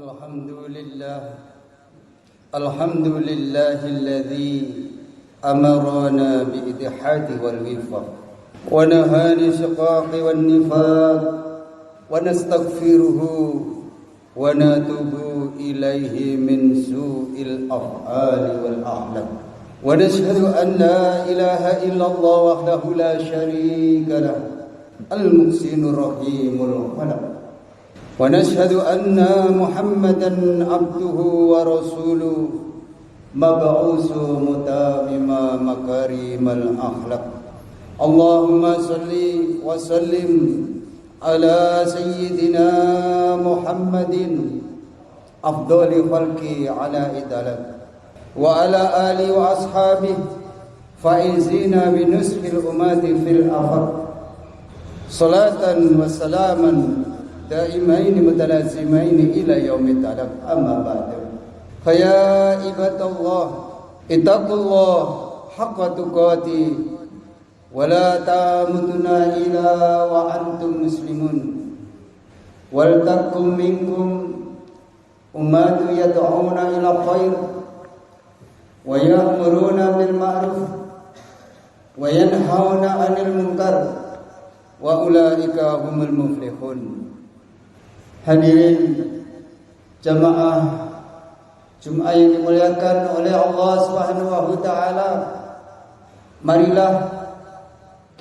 Alhamdulillahilladzi amarana bi'itihadi wal wifaq wa nahani shiqaqi wan nifaq wa nastaghfiruhu wa natubu ilaihi min su'il af'ali wal akhlaq wa nashhadu an la ilaha illallah wahdahu la syarika lah al-muhsinur rahimul khalaq wa nashhadu anna Muhammadan abduhu wa rasuluhu mab'usu mutamima makarimal akhlaq. Allahumma salli wa sallim ala sayyidina Muhammadin afdali khalqi ala idalak wa ala alihi wa ashabihi faizina bi nushil umati fil afaq. Salatan wa salaman daimaini mutalazimaini ila yaumil talaq. Amma ba'du. Faya ibadallah ittaqullah haqqa tuqatih wa la tamutunna illa wa antum muslimun. Wal takum minkum ummatu yad'una ila khair wa ya'muruna bil ma'ruf wa yanhauna 'anil munkar wa ulaika humul muflihun. Hadirin jamaah Jumat yang dimuliakan oleh Allah Subhanahu wa taala, marilah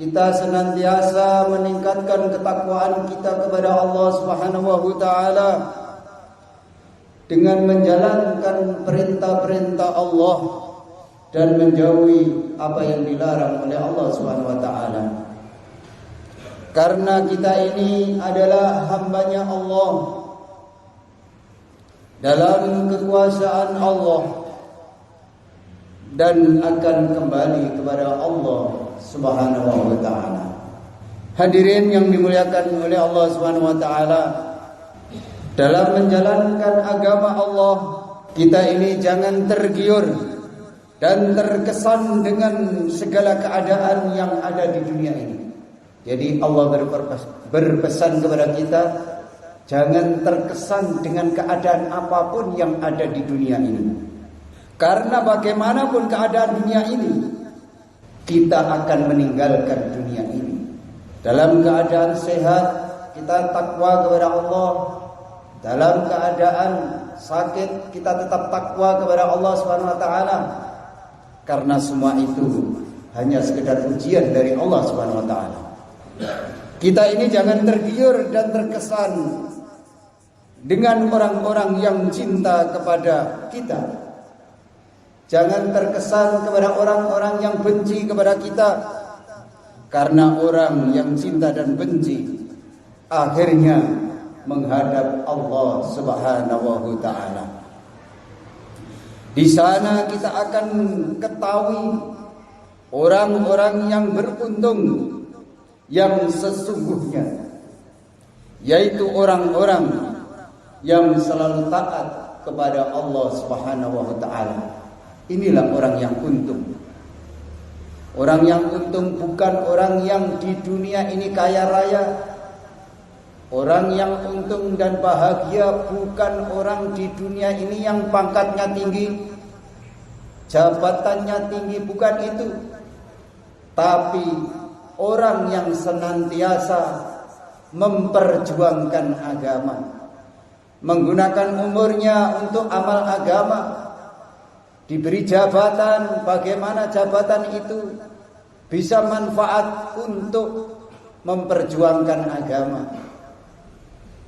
kita senantiasa meningkatkan ketakwaan kita kepada Allah Subhanahu wa taala dengan menjalankan perintah-perintah Allah dan menjauhi apa yang dilarang oleh Allah Subhanahu wa taala. Karena kita ini adalah hambanya Allah dalam kekuasaan Allah dan akan kembali kepada Allah Subhanahu wa taala. Hadirin yang dimuliakan oleh Allah Subhanahu wa taala, dalam menjalankan agama Allah, kita ini jangan tergiur dan terkesan dengan segala keadaan yang ada di dunia ini. Jadi Allah berpesan kepada kita, jangan terkesan dengan keadaan apapun yang ada di dunia ini. Karena bagaimanapun keadaan dunia ini, kita akan meninggalkan dunia ini. Dalam keadaan sehat, kita takwa kepada Allah. Dalam keadaan sakit, kita tetap takwa kepada Allah Subhanahu wa taala. Karena semua itu hanya sekedar ujian dari Allah Subhanahu wa taala. Kita ini jangan tergiur dan terkesan dengan orang-orang yang cinta kepada kita. Jangan terkesan kepada orang-orang yang benci kepada kita. Karena orang yang cinta dan benci akhirnya menghadap Allah Subhanahu wa taala. Di sana kita akan ketahui orang-orang yang beruntung yang sesungguhnya, yaitu orang-orang yang selalu taat kepada Allah Subhanahu wa taala. Inilah orang yang untung. Orang yang untung bukan orang yang di dunia ini kaya raya. Orang yang untung dan bahagia bukan orang di dunia ini yang pangkatnya tinggi, jabatannya tinggi, bukan itu. Tapi orang yang senantiasa memperjuangkan agama, menggunakan umurnya untuk amal agama, diberi jabatan, bagaimana jabatan itu bisa manfaat untuk memperjuangkan agama.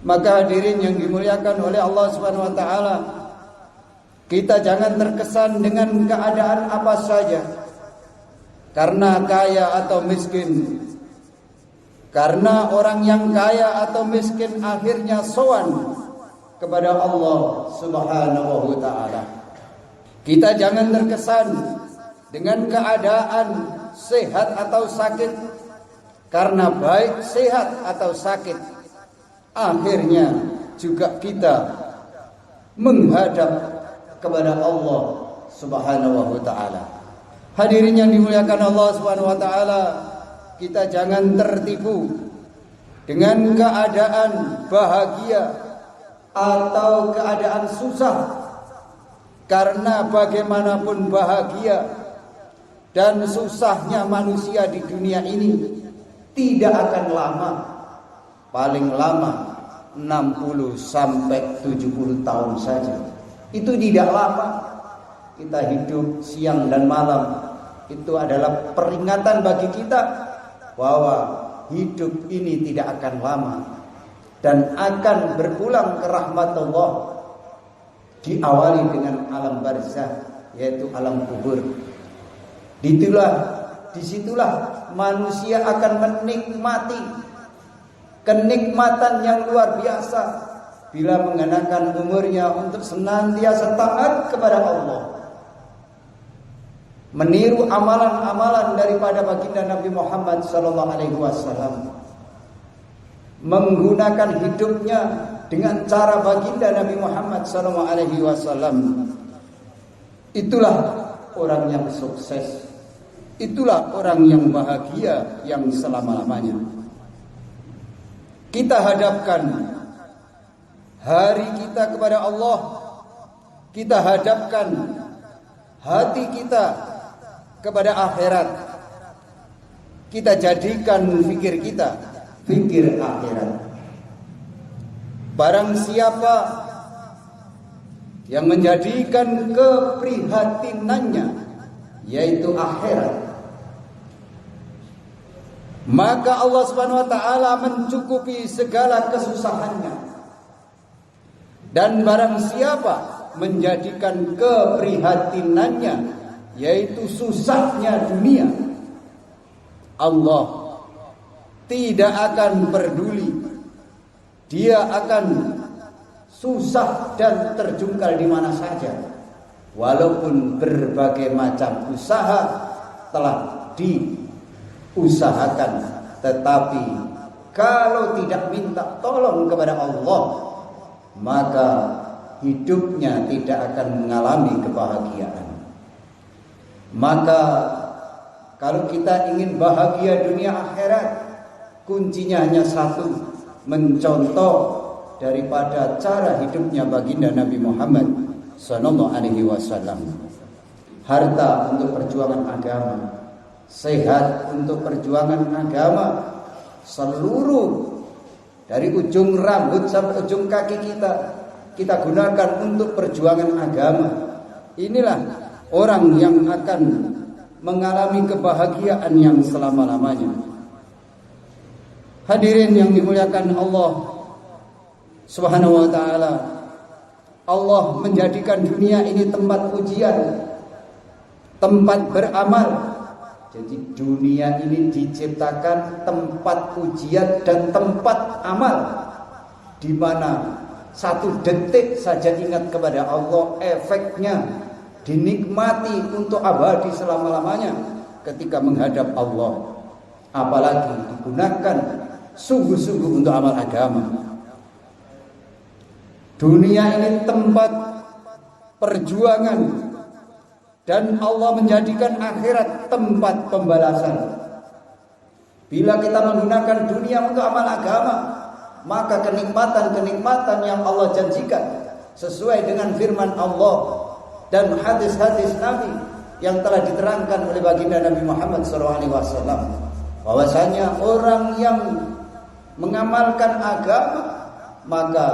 Maka hadirin yang dimuliakan oleh Allah Subhanahu wa taala, kita jangan terkesan dengan keadaan apa saja. Karena kaya atau miskin, karena orang yang kaya atau miskin akhirnya sowan kepada Allah Subhanahu wa taala. Kita jangan terkesan dengan keadaan sehat atau sakit, karena baik sehat atau sakit akhirnya juga kita menghadap kepada Allah Subhanahu wa taala. Hadirin yang dimuliakan Allah Subhanahu wa taala, kita jangan tertipu dengan keadaan bahagia atau keadaan susah, karena bagaimanapun bahagia dan susahnya manusia di dunia ini tidak akan lama, paling lama 60 sampai 70 tahun saja. Itu tidak lama. Kita hidup siang dan malam, itu adalah peringatan bagi kita bahwa hidup ini tidak akan lama dan akan berpulang ke rahmat Allah. Diawali dengan alam barzakh, yaitu alam kubur. Disitulah manusia akan menikmati kenikmatan yang luar biasa bila menggunakan umurnya untuk senantiasa taat kepada Allah, meniru amalan-amalan daripada baginda Nabi Muhammad SAW, menggunakan hidupnya dengan cara baginda Nabi Muhammad SAW. Itulah orang yang sukses, itulah orang yang bahagia yang selama-lamanya. Kita hadapkan hari kita kepada Allah, kita hadapkan hati kita kepada akhirat. Kita jadikan fikir kita fikir akhirat. Barang siapa yang menjadikan keprihatinannya yaitu akhirat, maka Allah Subhanahu wa taala mencukupi segala kesusahannya. Dan barang siapa menjadikan keprihatinannya yaitu susahnya dunia, Allah tidak akan peduli. Dia akan susah dan terjungkal di mana saja, walaupun berbagai macam usaha telah diusahakan. Tetapi kalau tidak minta tolong kepada Allah, maka hidupnya tidak akan mengalami kebahagiaan. Maka kalau kita ingin bahagia dunia akhirat, kuncinya hanya satu, mencontoh daripada cara hidupnya baginda Nabi Muhammad SAW. Harta untuk perjuangan agama, sehat untuk perjuangan agama, seluruh dari ujung rambut sampai ujung kaki kita gunakan untuk perjuangan agama. Inilah orang yang akan mengalami kebahagiaan yang selama-lamanya. Hadirin yang dimuliakan Allah Subhanahu wa taala, Allah menjadikan dunia ini tempat ujian, tempat beramal. Jadi dunia ini diciptakan tempat ujian dan tempat amal, di mana satu detik saja ingat kepada Allah, efeknya dinikmati untuk abadi selama-lamanya ketika menghadap Allah. Apalagi digunakan sungguh-sungguh untuk amal agama. Dunia ini tempat perjuangan, dan Allah menjadikan akhirat tempat pembalasan. Bila kita menggunakan dunia untuk amal agama, maka kenikmatan-kenikmatan yang Allah janjikan sesuai dengan firman Allah dan hadis-hadis Nabi yang telah diterangkan oleh baginda Nabi Muhammad SAW, bahwasanya orang yang mengamalkan agama, maka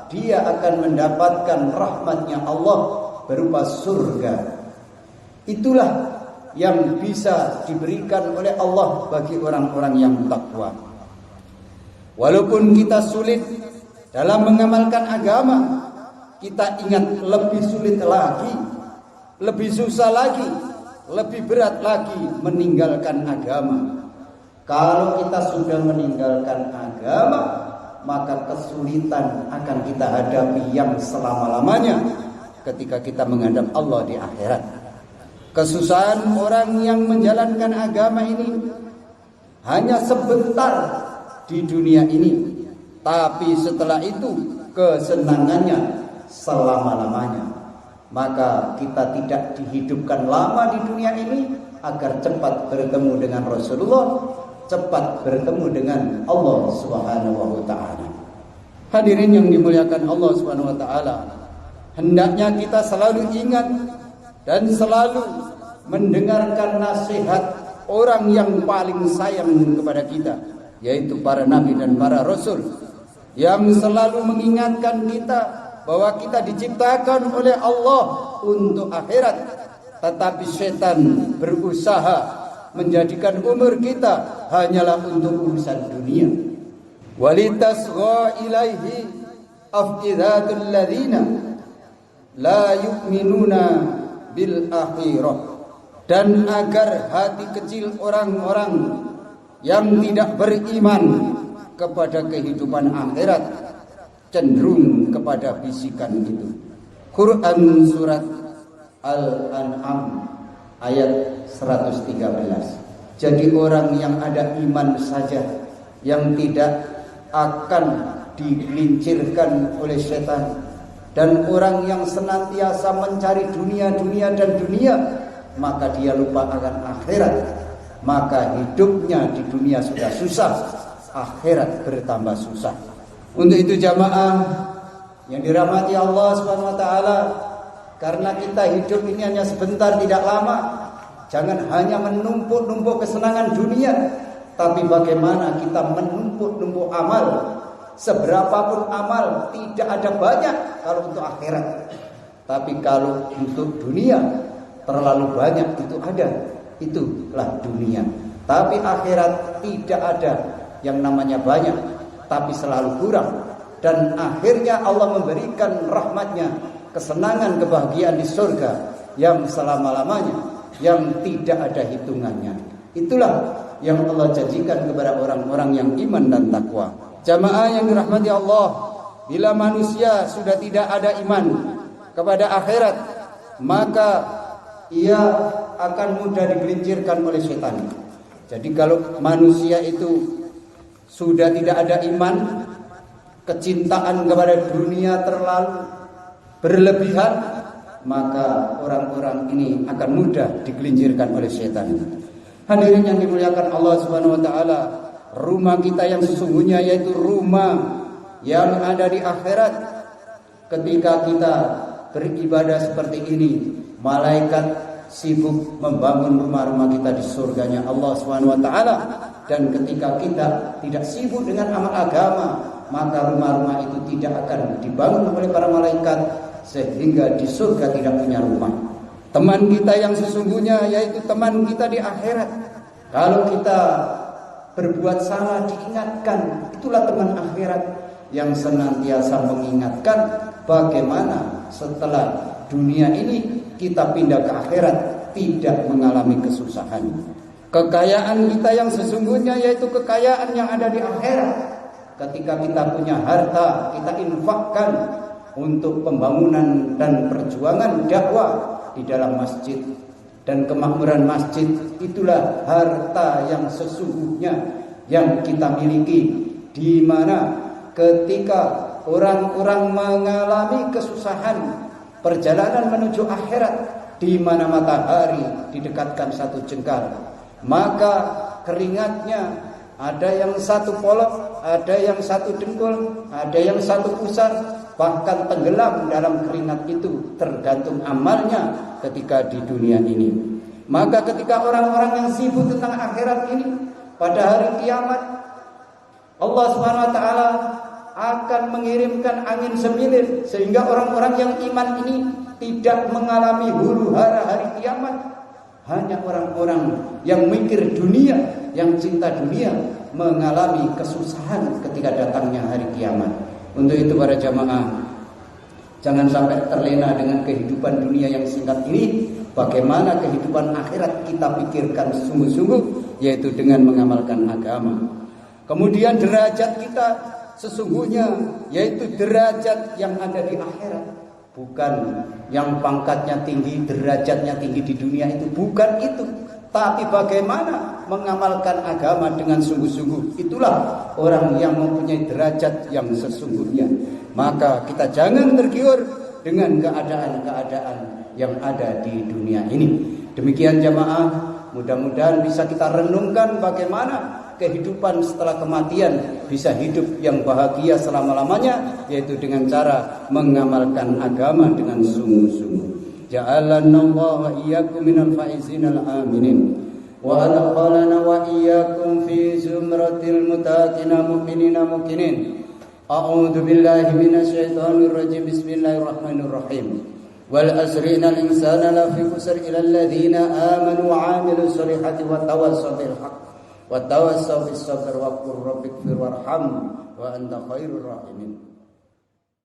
dia akan mendapatkan rahmatnya Allah berupa surga. Itulah yang bisa diberikan oleh Allah bagi orang-orang yang takwa. Walaupun kita sulit dalam mengamalkan agama, kita ingat lebih sulit lagi, lebih susah lagi, lebih berat lagi meninggalkan agama. Kalau kita sudah meninggalkan agama, maka kesulitan akan kita hadapi yang selama-lamanya ketika kita menghadap Allah di akhirat. Kesusahan orang yang menjalankan agama ini hanya sebentar di dunia ini, tapi setelah itu kesenangannya selama-lamanya. Maka kita tidak dihidupkan lama di dunia ini agar cepat bertemu dengan Rasulullah, cepat bertemu dengan Allah Subhanahu wa taala. Hadirin yang dimuliakan Allah Subhanahu wa taala, hendaknya kita selalu ingat dan selalu mendengarkan nasihat orang yang paling sayang kepada kita, yaitu para nabi dan para rasul, yang selalu mengingatkan kita bahwa kita diciptakan oleh Allah untuk akhirat, tetapi setan berusaha menjadikan umur kita hanyalah untuk urusan dunia. Walitasgha ilaihi afidatul ladzina la yu'minuna bil akhirah, dan agar hati kecil orang-orang yang tidak beriman kepada kehidupan akhirat cenderung kepada bisikan itu. Quran surat Al-An'am ayat 113. Jadi orang yang ada iman saja yang tidak akan digelincirkan oleh setan, dan orang yang senantiasa mencari dunia dan dunia, maka dia lupa akan akhirat, maka hidupnya di dunia sudah susah, akhirat bertambah susah. Untuk itu jamaah yang dirahmati Allah Subhanahu wa taala, karena kita hidup ini hanya sebentar, tidak lama, jangan hanya menumpuk-numpuk kesenangan dunia, tapi bagaimana kita menumpuk-numpuk amal. Seberapapun amal tidak ada banyak kalau untuk akhirat, tapi kalau untuk dunia terlalu banyak, itu ada, itulah dunia. Tapi akhirat tidak ada yang namanya banyak, tapi selalu kurang. Dan akhirnya Allah memberikan rahmatnya, kesenangan, kebahagiaan di surga yang selama-lamanya, yang tidak ada hitungannya. Itulah yang Allah janjikan kepada orang-orang yang iman dan takwa. Jamaah yang dirahmati Allah, bila manusia sudah tidak ada iman kepada akhirat, maka ia akan mudah digelincirkan oleh setan. Jadi kalau manusia itu sudah tidak ada iman, kecintaan kepada dunia terlalu berlebihan, maka orang-orang ini akan mudah digelincirkan oleh setan. Hadirin yang dimuliakan Allah Subhanahu wa taala, rumah kita yang sesungguhnya yaitu rumah yang ada di akhirat. Ketika kita beribadah seperti ini, malaikat sibuk membangun rumah-rumah kita di surganya Allah Subhanahu wa taala. Dan ketika kita tidak sibuk dengan amal agama, maka rumah-rumah itu tidak akan dibangun oleh para malaikat, sehingga di surga tidak punya rumah. Teman kita yang sesungguhnya yaitu teman kita di akhirat. Kalau kita berbuat salah diingatkan, itulah teman akhirat yang senantiasa mengingatkan bagaimana setelah dunia ini kita pindah ke akhirat tidak mengalami kesusahan. Kekayaan kita yang sesungguhnya yaitu kekayaan yang ada di akhirat. Ketika kita punya harta, kita infakkan untuk pembangunan dan perjuangan dakwah di dalam masjid dan kemakmuran masjid. Itulah harta yang sesungguhnya yang kita miliki, di mana ketika orang-orang mengalami kesusahan perjalanan menuju akhirat, di mana matahari didekatkan satu jengkal, maka keringatnya ada yang satu polok, ada yang satu dengkul, ada yang satu pusar, bahkan tenggelam dalam keringat itu, tergantung amalnya ketika di dunia ini. Maka ketika orang-orang yang sibuk tentang akhirat ini, pada hari kiamat Allah Subhanahu wa taala akan mengirimkan angin semilir, sehingga orang-orang yang iman ini tidak mengalami huru-hara hari kiamat. Hanya orang-orang yang mikir dunia, yang cinta dunia, mengalami kesusahan ketika datangnya hari kiamat. Untuk itu para jamaah, jangan sampai terlena dengan kehidupan dunia yang singkat ini. Bagaimana kehidupan akhirat kita pikirkan sungguh-sungguh, yaitu dengan mengamalkan agama. Kemudian derajat kita sesungguhnya yaitu derajat yang ada di akhirat, bukan yang pangkatnya tinggi, derajatnya tinggi di dunia itu, bukan itu. Tapi bagaimana mengamalkan agama dengan sungguh-sungguh, itulah orang yang mempunyai derajat yang sesungguhnya. Maka kita jangan tergiur dengan keadaan-keadaan yang ada di dunia ini. Demikian jamaah, mudah-mudahan bisa kita renungkan bagaimana kehidupan setelah kematian, bisa hidup yang bahagia selama-lamanya, yaitu dengan cara mengamalkan agama dengan sungguh-sungguh. Ja'alanallahu wa iyyakum minal faizinal aminin wa adkhalana wa iyyakum fi zumratil muttaqina mu'minina muqinin. A'udzu billahi minasyaitonir rajim. Bismillahirrahmanirrahim. Wal asri innal insana lafi khusr illa alladziina aamanu wa 'amilus solihati wa tawassaw bil haqq wa tawassaw bis sabr wa qur rabbighfir warham wa anta khairur rahimin.